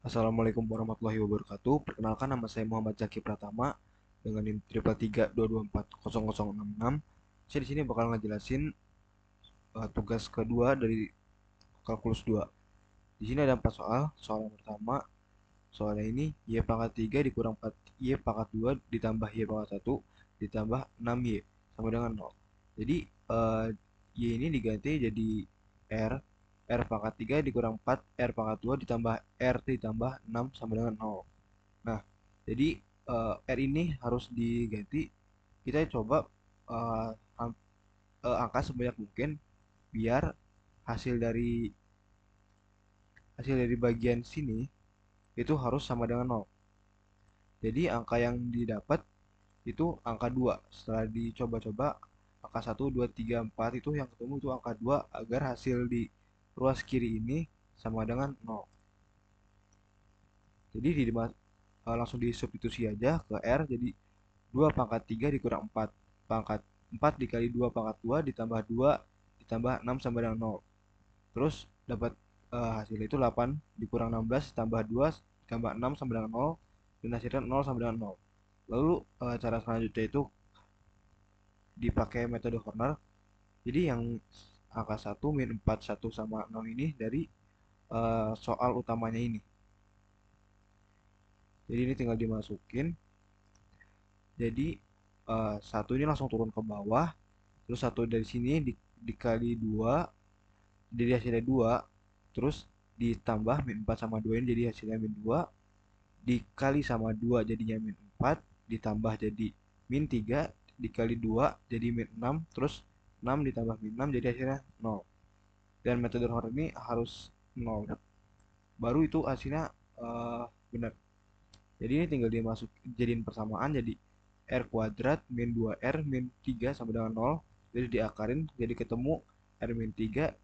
Assalamualaikum warahmatullahi wabarakatuh. Perkenalkan, nama saya Muhammad Zaki Pratama dengan NIM 33322400066. Saya di sini bakal ngejelasin tugas kedua dari kalkulus 2. Di sini ada 4 soal. Soal yang pertama, soalnya ini y pangkat 3 dikurang 4 y pangkat 2 ditambah y pangkat 1 ditambah 6y sama dengan 0. Jadi y ini diganti jadi r. R pangkat 3 dikurang 4 r pangkat 2 ditambah r ditambah 6 sama dengan 0. Nah, jadi R ini harus diganti. Kita coba eh, angka sebanyak mungkin biar hasil dari bagian sini itu harus sama dengan 0. Jadi angka yang didapat itu angka 2. Setelah dicoba-coba angka 1, 2, 3, 4 itu yang ketemu itu angka 2 agar hasil di ruas kiri ini sama dengan 0. Jadi langsung disubstitusi aja ke R, jadi 2 pangkat 3 dikurang 4 pangkat 4 dikali 2 pangkat 2 ditambah 2 ditambah 6 sama dengan 0. Terus dapat hasil itu 8 dikurang 16 ditambah 2 ditambah 6 sama dengan 0 dan hasilnya 0 sama dengan 0. Lalu cara selanjutnya itu dipakai metode Horner. Jadi yang angka 1 min 4 1 sama 0 ini dari soal utamanya ini. Jadi ini tinggal dimasukin. Jadi satu ini langsung turun ke bawah, terus satu dari sini dikali 2 jadi hasilnya 2, terus ditambah min 4 sama 2 ini jadi hasilnya min 2, dikali sama 2 jadinya min 4, ditambah jadi min 3, dikali 2 jadi min 6, terus 6 ditambah min 6 jadi hasilnya 0. Dan metode Horner ini harus 0, baru itu hasilnya benar. Jadi ini tinggal dimasuk jadiin persamaan, jadi r kuadrat min 2r min 3 sama dengan 0. Jadi diakarin jadi ketemu r min 3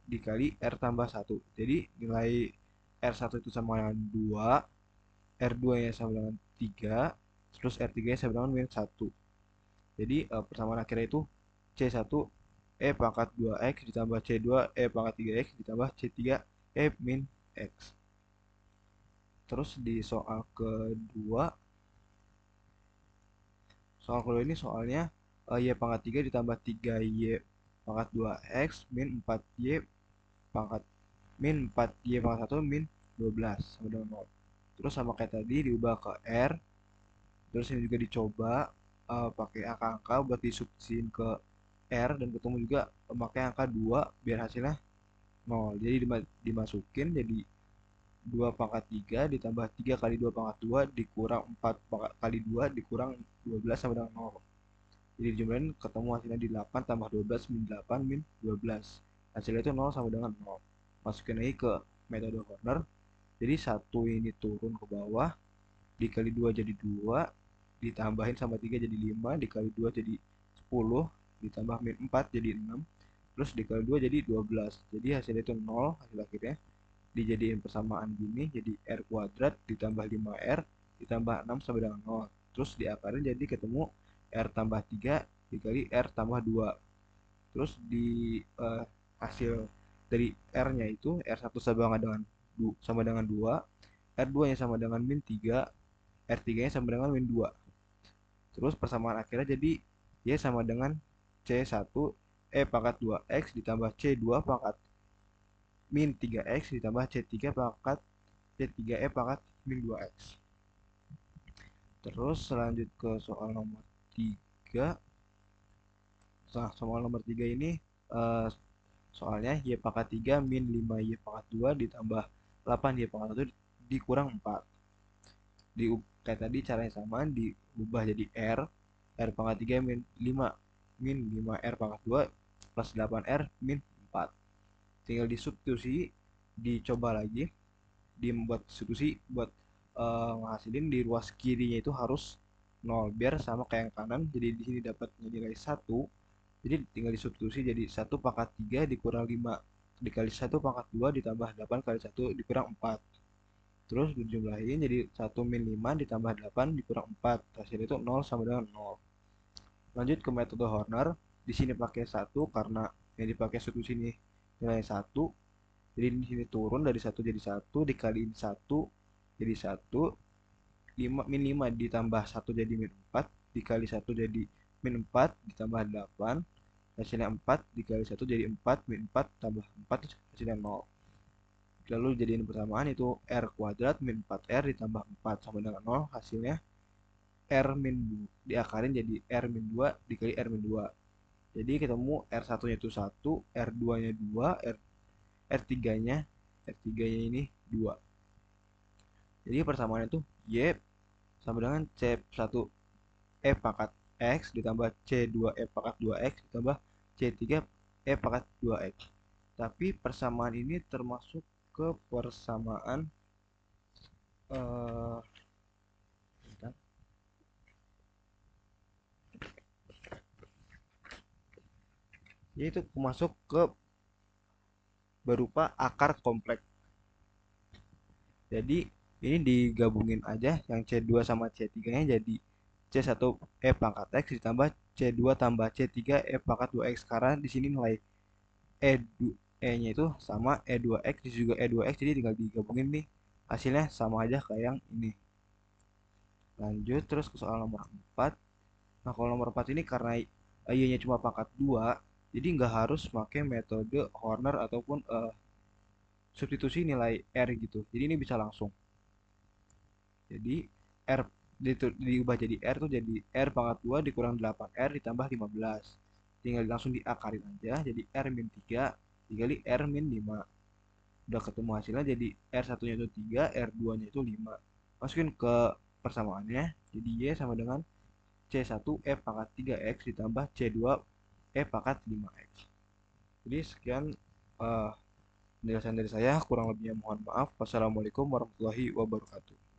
dikali r tambah 1. Jadi nilai R1 itu sama dengan 2, R2 nya sama dengan 3, terus R3 nya sama dengan min 1. Jadi persamaan akhirnya itu C1 E pangkat 2X ditambah C2 E pangkat 3X ditambah C3 E min X. Terus di soal kedua ini soalnya Y pangkat 3 ditambah 3Y pangkat 2X min 4Y pangkat min 4Y pangkat 1 min 12 sama dengan 0. Terus sama kayak tadi diubah ke R. Terus ini juga dicoba pakai angka-angka buat disubstitusiin ke R dan ketemu juga memakai angka 2 biar hasilnya 0. Jadi dimasukin jadi 2 pangkat 3 ditambah 3 kali 2 pangkat 2 dikurang 4 pangkat kali 2 dikurang 12 sama dengan 0. Jadi dijumlahin ketemu hasilnya di 8 tambah 12 min 8 min 12. Hasilnya itu 0 sama dengan 0. Masukin lagi ke metode Horner. Jadi 1 ini turun ke bawah, dikali 2 jadi 2, ditambahin sama 3 jadi 5, dikali 2 jadi 10, ditambah min 4 jadi 6, terus dikali 2 jadi 12. Jadi hasilnya itu 0, hasil akhirnya dijadiin persamaan gini, jadi R kuadrat ditambah 5R ditambah 6 sama dengan 0. Terus diakarin jadi ketemu R tambah 3 dikali R tambah 2. Terus di hasil dari R-nya itu R1 sama dengan 2, R2 nya sama dengan min 3, R3 nya sama dengan min 2. Terus persamaan akhirnya jadi Y sama dengan C1 E pangkat 2X ditambah C2 pangkat min 3X ditambah C3 pangkat C3E pangkat min 2X. Terus selanjut ke soal nomor 3. Nah, soal nomor 3 ini eh, soalnya Y pangkat 3 min 5Y pangkat 2 ditambah 8Y pangkat 1 dikurang 4. Kayak tadi caranya sama, diubah jadi R pangkat 3 min 5 min 5R pangkat 2 plus 8R min 4. Tinggal disubstitusi, dicoba lagi, dibuat substitusi buat menghasilin di ruas kirinya itu harus 0 biar sama kayak yang kanan. Jadi di sini dapat nilai 1. Jadi tinggal disubstitusi jadi 1 pangkat 3 dikurang 5 dikali 1 pangkat 2 ditambah 8 kali 1 dikurang 4. Terus dijumlahin jadi 1 min 5 ditambah 8 dikurang 4. Hasilnya itu 0 sama dengan 0. Lanjut ke metode Horner. Di sini pakai 1 karena yang dipakai substitusi ini nilai 1. Jadi di sini turun dari 1 jadi 1 dikaliin 1 jadi 1, 5 min 5 ditambah 1 jadi min 4, dikali 1 jadi min 4 ditambah 8, hasilnya 4, dikali 1 jadi 4, min 4 tambah 4 hasilnya 0. Lalu jadiin persamaan itu R kuadrat min 4R ditambah 4 sama dengan 0, hasilnya R min diakarin jadi R min 2 dikali R min 2. Jadi ketemu R1 nya itu 1, R2 nya 2, R3 nya ini 2. Jadi persamaan itu Y sama dengan C1 E pangkat X ditambah C2 E pangkat 2X ditambah C3 E pangkat 2X. Tapi persamaan ini termasuk ke persamaan eh, yaitu masuk ke berupa akar kompleks. Jadi ini digabungin aja yang C2 sama C3 nya jadi C1 E pangkat X ditambah C2 tambah C3 E pangkat 2X, karena di sini nilai E nya itu sama E2X, di juga E2X, jadi tinggal digabungin nih, hasilnya sama aja kayak yang ini. Lanjut terus ke soal nomor 4. Nah kalau nomor 4 ini karena Y nya cuma pangkat 2, jadi nggak harus pakai metode Horner ataupun substitusi nilai R gitu, jadi ini bisa langsung. Jadi R diubah jadi R tuh jadi R pangkat 2 dikurang 8R ditambah 15. Tinggal langsung diakarin aja jadi R min 3 dikali R min 5. Udah ketemu hasilnya jadi R1 nya itu 3, R2 nya itu 5. Masukin ke persamaannya, jadi Y sama dengan C1 E pangkat 3X ditambah C2 E pangkat 5X. Jadi sekian penjelasan dari saya, kurang lebihnya mohon maaf. Wassalamualaikum warahmatullahi wabarakatuh.